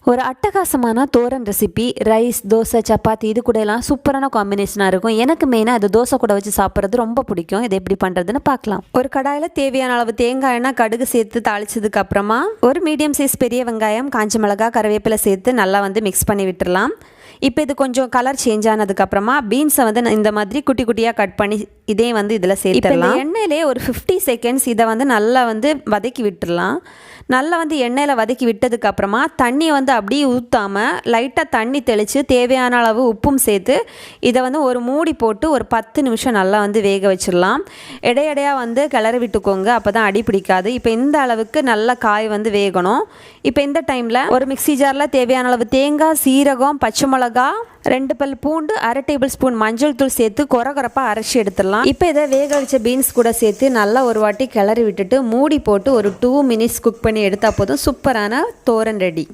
ஒரு அட்டகாசமான toran recipe rice, dosa, chapati இது கூட எல்லாம் சூப்பரான காம்பினேஷனாக இருக்கும். எனக்கு மெயினாக அது தோசை கூட வச்சு சாப்பிட்றது ரொம்ப பிடிக்கும். இது எப்படி பண்ணுறதுன்னு பார்க்கலாம். ஒரு கடாயில் தேவையான அளவு தேங்காய் எண்ணெய், கடுகு சேர்த்து தாளிச்சதுக்கு அப்புறமா ஒரு மீடியம் சைஸ் பெரிய வெங்காயம், காஞ்ச மிளகாய், கருவேப்பிலை சேர்த்து நல்லா மிக்ஸ் பண்ணி விட்டுடலாம். இப்போ இது கொஞ்சம் கலர் சேஞ்ச் ஆனதுக்கப்புறமா பீன்ஸை இந்த மாதிரி குட்டி குட்டியாக கட் பண்ணி இதே இதில் சேர்த்துடலாம். எண்ணெயிலே ஒரு 50 செகண்ட்ஸ் இதை நல்லா வதக்கி விட்டுடலாம். நல்லா எண்ணெயில் வதக்கி விட்டதுக்கப்புறமா தண்ணியை அப்படியே ஊற்றாமல் லைட்டாக தண்ணி தெளித்து தேவையான அளவு உப்பும் சேர்த்து இதை ஒரு மூடி போட்டு ஒரு 10 நிமிஷம் நல்லா வேக வச்சிடலாம். இடையிடையாக கிளறி விட்டுக்கோங்க, அப்போ தான் அடி பிடிக்காது. இப்போ இந்த அளவுக்கு நல்லா காய் வேகணும். இப்போ இந்த டைமில் ஒரு மிக்ஸி ஜாரில் தேவையான அளவு தேங்காய், சீரகம், பச்சை மிளகா, 2 பல் பூண்டு, 1/2 டேபிள் ஸ்பூன் மஞ்சள் தூள் சேர்த்து கொரகொரப்பாக அரைச்சி எடுத்துடலாம். இப்போ இதை வேக வச்ச பீன்ஸ் கூட சேர்த்து நல்லா ஒரு வாட்டி கிளறி விட்டுட்டு மூடி போட்டு ஒரு 2 மினிட்ஸ் குக் பண்ணி எடுத்தால் போதும். சூப்பரான தோரன் ரெடி.